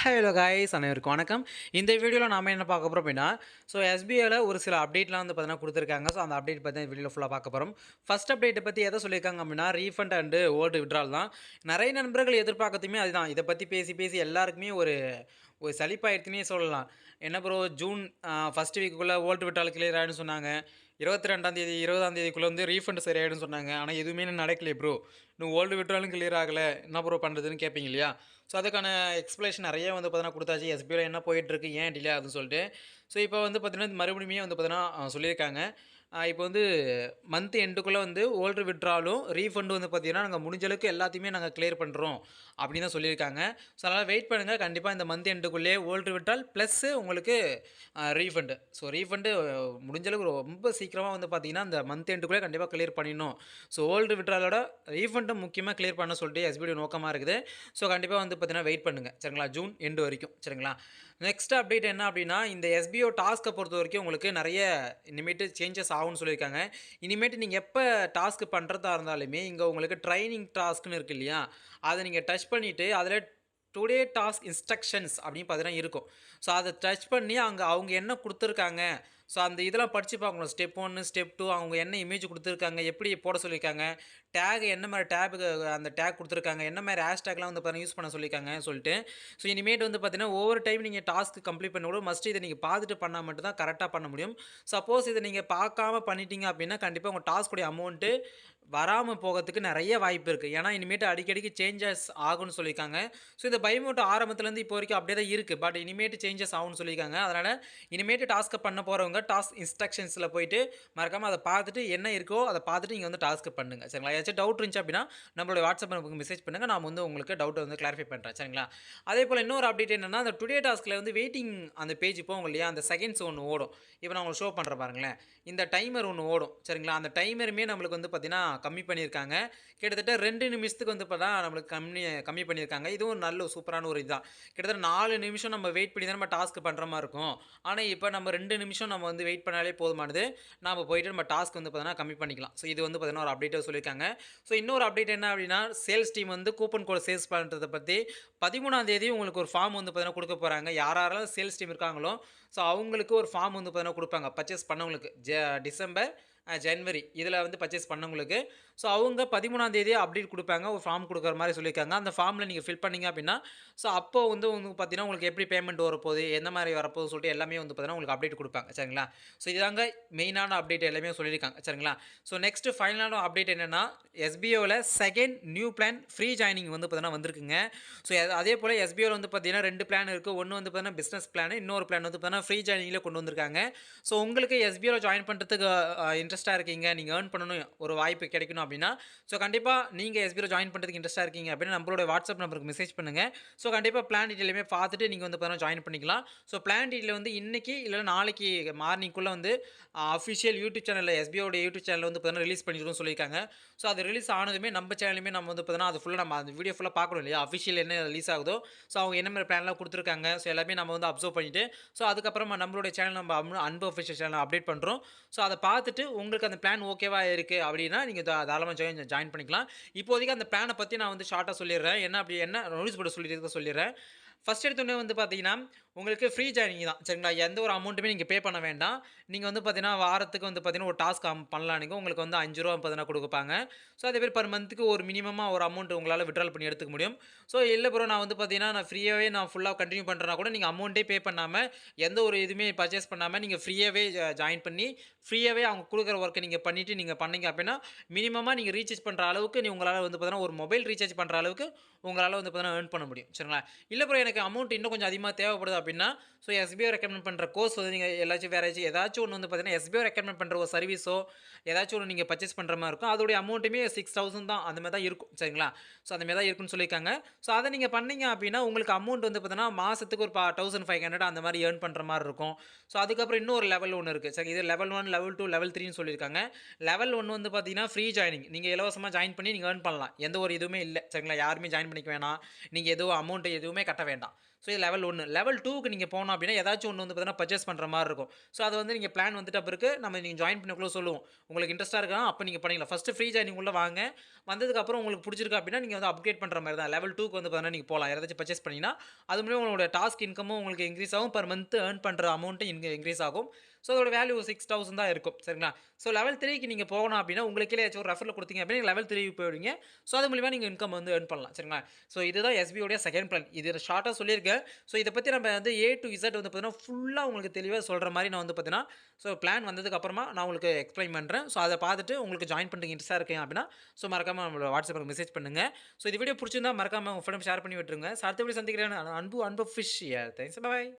Hello guys அனைவருக்கும் வணக்கம். இந்த வீடியோவில் நாம என்ன பார்க்க போகிறோம் அப்படின்னா, எஸ்பிஐல ஒரு சில அப்டேட்லாம் வந்து பார்த்தீங்கன்னா கொடுத்துருக்காங்க. அந்த அப்டேட் பற்றி இந்த வீடியோவில் ஃபுல்லாக பார்க்க போகிறோம். ஃபர்ஸ்ட் அப்டேட்டை பற்றி எதை சொல்லியிருக்காங்க அப்படின்னா, ரீஃபண்ட் அண்டு ஓல்டு விட்ரால் தான். நிறைய நண்பர்கள் எதிர்பார்க்கறதுமே அதுதான். இதை பற்றி பேசி பேசி எல்லாருக்குமே ஒரு ஒரு சலிப்பாயிடுச்சுன்னே சொல்லலாம். என்ன ப்ரோ ஜூன் ஃபர்ஸ்ட் வீக்குள்ளே ஓல்டு விட்ரால் கிளியர் ஆகிடும்னு சொன்னாங்க. 22ஆம் தேதி 20ஆம் தேதிக்குள்ளே வந்து ரீஃபண்ட் சரியாயிடும்னு சொன்னாங்க. ஆனால் எதுவுமே இன்னும் நடக்கலையே ப்ரோ. இன்னும் ஓல்டு விட்ராலும் கிளியர் ஆகலை. என்ன ப்ரோ பண்ணுறதுன்னு கேட்பீங்க இல்லையா? ஸோ அதுக்கான எக்ஸ்ப்ளனேஷன் நிறைய வந்து பார்த்தீங்கன்னா குடுத்தாச்சு. எஸ்பிஐல என்ன போயிட்டுருக்கு, ஏன் டிலே ஆகுதுன்னு சொல்லிட்டு. ஸோ இப்போ வந்து பார்த்தீங்கன்னா, மறுபடியுமே வந்து பார்த்தீங்கன்னா சொல்லியிருக்காங்க. இப்போ வந்து மந்த் எண்டுக்குள்ளே வந்து ஓல்டர் விட்ராலும், ரீஃபண்டும் வந்து பார்த்தீங்கன்னா, நாங்கள் முடிஞ்ச அளவுக்கு எல்லாத்தையுமே நாங்கள் கிளியர் பண்ணுறோம் அப்படின்னு தான் சொல்லியிருக்காங்க. ஸோ அதனால் வெயிட் பண்ணுங்கள். கண்டிப்பாக இந்த மந்த் எண்டுக்குள்ளேயே ஓல்டர் விட்ரால் ப்ளஸ்ஸு உங்களுக்கு ரீஃபண்டு. ஸோ ரீஃபண்டு முடிஞ்ச அளவுக்கு ரொம்ப சீக்கிரமா வந்து பார்த்தீங்கன்னா, இந்த மந்த் எண்டுக்குள்ளே கண்டிப்பாக கிளியர் பண்ணிடணும். ஸோ ஓல்டு விட்ராலோட ரீஃபண்டும் முக்கியமாக கிளியர் பண்ண சொல்லிட்டு எஸ்பிஐ நோக்கமாக இருக்குது. ஸோ கண்டிப்பாக வந்து பார்த்தீங்கன்னா வெயிட் பண்ணுங்கள் சரிங்களா, ஜூன் எண்டு வரைக்கும் சரிங்களா. நெக்ஸ்ட் அப்டேட் என்ன அப்படின்னா, இந்த எஸ்பிஓ டாஸ்க்கை பொறுத்த வரைக்கும் உங்களுக்கு நிறைய இனிமேட்டு சேஞ்சஸ் ஆகும்னு சொல்லியிருக்காங்க. இனிமேட்டு நீங்கள் எப்போ டாஸ்க் பண்ணுறதா இருந்தாலுமே இங்கே உங்களுக்கு ட்ரைனிங் டாஸ்க்னு இருக்கு இல்லையா, அதை நீங்கள் டச் பண்ணிவிட்டு அதில் டுடே டாஸ்க் இன்ஸ்ட்ரக்ஷன்ஸ் அப்படின்னு பார்த்தீங்கன்னா இருக்கும். ஸோ அதை டச் பண்ணி அங்கே அவங்க என்ன கொடுத்துருக்காங்க, ஸோ அந்த இதெல்லாம் படித்து பார்க்கணும். ஸ்டெப் 1 ஸ்டெப் 2 அவங்க என்ன இமேஜ் கொடுத்துருக்காங்க, எப்படி போட சொல்லியிருக்காங்க, டேக் என்ன மாதிரி டேபுக்கு அந்த டேக் கொடுத்துருக்காங்க, என்ன மாதிரி ஹேஷ்டேக்லாம் வந்து பார்த்தீங்கன்னா யூஸ் பண்ண சொல்லியிருக்காங்க சொல்லிட்டு. ஸோ இனிமேட்டு வந்து பார்த்தீங்கன்னா ஒவ்வொரு டைம் நீங்கள் டாஸ்க் கம்ப்ளீட் பண்ண கூட மஸ்ட் இதை நீங்கள் பார்த்துட்டு பண்ணால் மட்டும் தான் கரெக்டாக பண்ண முடியும். சப்போஸ் இதை நீங்கள் பார்க்காம பண்ணிட்டீங்க அப்படின்னா கண்டிப்பாக உங்கள் டாஸ்க்குடைய அமௌண்ட்டு வராமல் போகிறதுக்கு நிறைய வாய்ப்பு இருக்குது. ஏன்னா இனிமேட்டு அடிக்கடிக்கு சேஞ்சஸ் ஆகும்னு சொல்லியிருக்காங்க. ஸோ இந்த பயமூட்ட ஆரம்பத்துலேருந்து இப்போ வரைக்கும் அப்படியே தான் இருக்குது. பட் இனிமேட்டு சேஞ்சஸ் ஆகும்னு சொல்லியிருக்காங்க. அதனால் இனிமேட்டு டாஸ்க்கை பண்ண போகிறவங்க டாஸ்க் இன்ஸ்ட்ரக்ஷன்ஸில் போயிட்டு மறக்காமல் அதை பார்த்துட்டு என்ன இருக்கோ அதை பார்த்துட்டு நீங்கள் வந்து டாஸ்க்கு பண்ணுங்க சரிங்களா. ஏதாச்சும் டவுட் இருந்துச்சு அப்படின்னா நம்மளோட வாட்ஸ்அப் நம்பருக்கு மெசேஜ் பண்ணுங்கள். நான் வந்து உங்களுக்கு டவுட்டை வந்து கிளாரிஃபை பண்ணுறேன் சரிங்களா. அதே போல் இன்னொரு அப்டேட் என்னென்னா, அந்த டுடே டாஸ்க்கில் வந்து வெயிட்டிங் அந்த பேஜ் போகும் இல்லையா, அந்த செகண்ட்ஸ் ஒன்று ஓடும். இப்போ நான் உங்களுக்கு ஷோ பண்ணுறேன் பாருங்களேன். இந்த டைமர் ஒன்று ஓடும் சரிங்களா. அந்த டைமருமே நம்மளுக்கு வந்து பார்த்தீங்கன்னா கம்மி பண்ணியிருக்காங்க. கிட்டத்தட்ட 2 நிமிஷத்துக்கு வந்து பார்த்தா நம்மளுக்கு கம்மி பண்ணியிருக்காங்க. இதுவும் நல்ல சூப்பரான ஒரு இதுதான். கிட்டத்தட்ட 4 நிமிஷம் நம்ம வெயிட் பண்ணி தான் நம்ம டாஸ்க் பண்ணுற மாதிரி இருக்கும். ஆனால் இப்போ நம்ம 2 நிமிஷம் நம்ம வந்து வெயிட் பண்ணாலே போதுமானது. நாம போயிட்டு நம்ம டாஸ்க் வந்து பார்த்தீங்கன்னா கம்மி பண்ணிக்கலாம். ஸோ இது வந்து பார்த்தீங்கன்னா ஒரு அப்டேட்டாக சொல்லியிருக்காங்க. ஸோ இன்னொரு அப்டேட் என்ன அப்படின்னா, சேல்ஸ் டீம் வந்து கூப்பன் கோட் சேல்ஸ் பண்ணுறத பற்றி 13ஆம் தேதி உங்களுக்கு ஒரு ஃபார்ம் வந்து பார்த்தீங்கன்னா கொடுக்க போகிறாங்க. யாரெல்லாம் சேல்ஸ் டீம் இருக்காங்களோ ஸோ அவங்களுக்கு ஒரு ஃபார்ம் வந்து பார்த்தீங்கன்னா கொடுப்பாங்க. பர்ச்சேஸ் பண்ணவங்களுக்கு டிசம்பர் ஜனவரி இதில் வந்து பர்ச்சேஸ் பண்ணவங்களுக்கு. ஸோ அவங்க 13ஆம் தேதி அப்டேட் கொடுப்பாங்க. ஒரு ஃபார்ம் கொடுக்குற மாதிரி சொல்லியிருக்காங்க. அந்த ஃபார்மில் நீங்கள் ஃபில் பண்ணீங்க அப்படின்னா ஸோ அப்போ வந்து பார்த்தீங்கன்னா உங்களுக்கு எப்படி பேமெண்ட் வரப்போகுது, எந்த மாதிரி வரப்போகுது சொல்லிட்டு எல்லாமே வந்து பார்த்தீங்கன்னா உங்களுக்கு அப்டேட் கொடுப்பாங்க சரிங்களா. ஸோ இதுதாங்க மெயினான அப்டேட் எல்லாமே சொல்லியிருக்காங்க சரிங்களா. ஸோ நெக்ஸ்ட் ஃபைனலான அப்டேட் என்னென்னா, எஸ்பிஓவில் second new plan free joining வந்து பார்த்தீங்கன்னா வந்திருக்குங்க. ஸோ அதே போல் எஸ்பிஓவில் வந்து பார்த்தீங்கன்னா 2 பிளான் இருக்குது. ஒன்று வந்து பார்த்தீங்கன்னா பிஸ்னஸ் பிளான், இன்னொரு பிளான் வந்து பார்த்தீங்கன்னா ஃப்ரீ ஜாயினிங்கில் கொண்டு வந்திருக்காங்க. ஸோ உங்களுக்கு எஸ்பிஓவில் ஜாயின் பண்ணுறதுக்கு இன்ட்ரெஸ்ட்டாக இருக்கீங்க, நீங்கள் ஏர்ன் பண்ணணும், ஒரு வாய்ப்பு கிடைக்கணும் அப்படின்னா ஸோ கண்டிப்பாக நீங்கள் எஸ்பிஓவில் ஜாயின் பண்ணுறதுக்கு இன்ட்ரெஸ்ட்டாக இருக்கீங்க அப்படின்னா நம்மளோட வாட்ஸ்அப் நம்பருக்கு மெசேஜ் பண்ணுங்கள். ஸோ கண்டிப்பாக பிளான் டீட்டெயிலுமே பார்த்துட்டு நீங்கள் வந்து பார்த்தீங்கன்னா ஜாயின் பண்ணிக்கலாம். ஸோ பிளான் டீட்டெயில் வந்து இன்றைக்கி இல்லைனா நாளைக்கு மார்னிங்குள்ளே வந்து அஃபிஷியல் யூடியூப் சேனலில் எஸ்பிஓட யூடியூப் சேனலில் வந்து பார்த்தீங்கன்னா ரிலீஸ் பண்ணிடும்னு சொல்லியிருக்காங்க. ஸோ அது ரிலீஸ் ஆனதுமே நம்ம சேனலுமே நம்ம வந்து பார்த்தீங்கன்னா அது ஃபுல்லாக நம்ம அந்த வீடியோ ஃபுல்லாக பார்க்கணும் இல்லையா, அஃபிஷியல் என்ன ரிலீஸ் ஆகுதோ ஸோ அவங்க என்ன மாதிரி பிளான்லாம் கொடுத்துருக்காங்க ஸோ எல்லாமே நம்ம வந்து அப்சர்வ் பண்ணிவிட்டு ஸோ அதுக்கப்புறமா நம்மளுடைய சேனல் நம்ம அன்பு அஃபிஷியல் சேனல் அப்டேட் பண்ணுறோம். ஸோ அதை பார்த்துட்டு உங்களுக்கு அந்த பிளான் ஓகேவா இருக்குது அப்படின்னா நீங்கள் தாராளமாக ஜாயின் பண்ணிக்கலாம். இப்போதைக்கு அந்த பிளானை பற்றி நான் வந்து ஷார்ட்டாக சொல்லிடுறேன். என்ன நோட்டீஸ் போர்டு சொல்லிடுறேன். ஃபர்ஸ்ட் எடுத்தோடனே வந்து பார்த்தீங்கன்னா உங்களுக்கு ஃப்ரீ ஜாயினிங் தான் சரிங்களா. எந்த ஒரு அமௌண்ட்டுமே நீங்கள் பே பண்ண வேண்டாம். நீங்கள் வந்து பார்த்தீங்கன்னா வாரத்துக்கு வந்து பார்த்தீங்கன்னா ஒரு டாஸ்க் பண்ணலாம். நீங்கள் உங்களுக்கு வந்து ரூ. 5 பார்த்தீங்கன்னா கொடுப்பாங்க. ஸோ அதே மாதிரி பர் மந்த்துக்கு ஒரு மினிமமாக ஒரு அமௌண்ட் உங்களால் விட்ரால் பண்ணி எடுத்துக்க முடியும். ஸோ இல்லை ப்ரோ நான் வந்து பார்த்தீங்கன்னா நான் ஃப்ரீயாகவே நான் ஃபுல்லாக கண்டினியூ பண்ணுறேன்னா கூட நீங்கள் அமௌண்ட்டே பே பண்ணாமல் எந்த ஒரு இதுவுமே பர்ச்சேஸ் பண்ணாமல் நீங்கள் ஃப்ரீயாகவே ஜாயின் பண்ணி ஃப்ரீயாகவே அவங்க கொடுக்குற ஒர்க்கை நீங்கள் பண்ணிவிட்டு நீங்கள் பண்ணீங்க அப்படின்னா மினிமமாக நீங்கள் ரீசார்ஜ் பண்ணுற அளவுக்கு உங்களால் வந்து பார்த்தீங்கன்னா ஒரு மொபைல் ரீசார்ஜ் பண்ணுற அளவுக்கு உங்களால் வந்து பார்த்தீங்கன்னா ஏர்ன் பண்ண முடியும் சரிங்களா. இல்லை ப்ரோ எனக்கு அமௌண்ட் இன்னும் கொஞ்சம் அதிகமாக தேவைப்படுது அப்படின்னா ஸோ எஸ்பிஐ ரெக்கமெண்ட் பண்ணுற கோர்ஸ் வந்து நீங்கள் ஏதாச்சும் ஒன்று வந்து பார்த்தீங்கன்னா எஸ்பிஐ ரெக்கமெண்ட் பண்ணுற ஒரு சர்வீஸோ ஏதாச்சும் ஒன்று நீங்கள் பர்ச்சேஸ் பண்ணுற மாதிரி இருக்கும். அதோடைய அமௌண்ட்டுமே 6000 தான் அந்த மாதிரி தான் இருக்கும் சரிங்களா. ஸோ அந்த மாதிரி தான் இருக்குன்னு சொல்லியிருக்காங்க. ஸோ அதை நீங்கள் பண்ணீங்க அப்படின்னா உங்களுக்கு அமௌண்ட் வந்து பார்த்தீங்கன்னா மாதத்துக்கு ஒரு 1500 அந்த மாதிரி ஏர்ன் பண்ணுற மாதிரி இருக்கும். ஸோ அதுக்கப்புறம் இன்னொரு லெவல் ஒன்று இருக்குது சரி, இது லெவல் 1 லெவல் 2 லெவல் 3ன்னு சொல்லியிருக்காங்க. லெவல் 1 வந்து பார்த்தீங்கன்னா ஃப்ரீ ஜாயினிங், நீங்கள் இலவசமாக ஜாயின் பண்ணி நீங்கள் ஏர்ன் பண்ணலாம். எந்த ஒரு இதுவுமே இல்லை சரிங்களா. யாருமே ஜாயின் பண்ணிக்க வேணாம், நீங்கள் எதுவும் அமௌண்ட் எதுவுமே கட்ட வேணாம். வேண்டாம். ஸோ இது லெவல் 1. லெவல் 2க்கு நீங்க போனோம் அப்படின்னா, ஏதாச்சும் ஒண்ணு வந்து பார்த்தீங்கன்னா, பர்ச்சேஸ் பண்ற மாரி இருக்கும். ஸோ அது வந்து நீங்க பிளான் வந்துட்ட பிறகு நீங்க ஜாயின் பண்ணக்குள்ள சொல்லுவோம். உங்களுக்கு இன்ட்ரெஸ்ட்டா இருக்கா, அப்ப நீங்க பண்ணிக்கலாம். ஃபர்ஸ்ட்டு ஃப்ரீ ஜாயினிங் உள்ள வாங்க. வந்ததுக்கப்புறம் உங்களுக்கு புடிச்சிருக்கு அப்படின்னா, நீங்க வந்து அப்கிரேட் பண்ற மாரி தான். லெவல் 2க்கு வந்து பார்த்தீங்கன்னா, நீங்க போலாம். யாராச்சும் பர்ச்சேஸ் பண்ணீங்கன்னா, அது மூலியமா உங்களோட டாஸ்க் இன்கமும் உங்களுக்கு இன்கிரீஸ் ஆகும். பெர் மந்த் ஏர்ன் பண்ற அமௌண்ட்டும் இன்கிரீஸ் ஆகும். ஸோ அதோட வேல்யூ 6000 தான் இருக்கும். சரிங்களா? ஸோ லெவல் 3க்கு நீங்க போகணும் அப்படின்னா, உங்களுக்கு கீழ ஏதாச்சும் ஒரு ரெஃபரல் குடுத்தீங்க அப்படின்னா, லெவல் 3க்கு போயிடுவீங்க. ஸோ அது மூலியமா நீங்க இன்கம் வந்து ஏர்ன் பண்ணலாம். சரிங்களா? ஸோ இதுதான் எஸ்பி உடைய செகண்ட் பிளான். இது ஷார்ட்டா சொல்லியிருக்கேன். ஸோ இத பத்தி நம்ம வந்து ஏ டூ இசட் வந்து பார்த்தீங்கன்னா, ஃபுல்லா உங்களுக்கு தெளிவா சொல்ற மாரி நான் வந்து பார்த்தீங்கன்னா, ஸோ பிளான் வந்ததுக்கு அப்புறமா நான் உங்களுக்கு எக்ஸ்ப்ளைன் பண்றேன். ஸோ அத பார்த்துட்டு உங்களுக்கு ஜாயின் பண்றதுக்கு இன்ட்ரெஸ்ட்டா இருக்கீங்க அப்படின்னா, ஸோ மறக்காம நம்மளோட வாட்ஸ்அப்க்கு மெசேஜ் பண்ணுங்க. ஸோ இந்த வீடியோ புடிச்சிருந்தா மறக்காம உங்க ஃப்ரெண்ட்ஸ் ஷேர் பண்ணி விட்டுருங்க. ஸோ அடுத்த வீடியோ சந்திக்கிறேன். அன்பு அன்பு ஃபிஷ். தேங்க்ஸ். பாய்.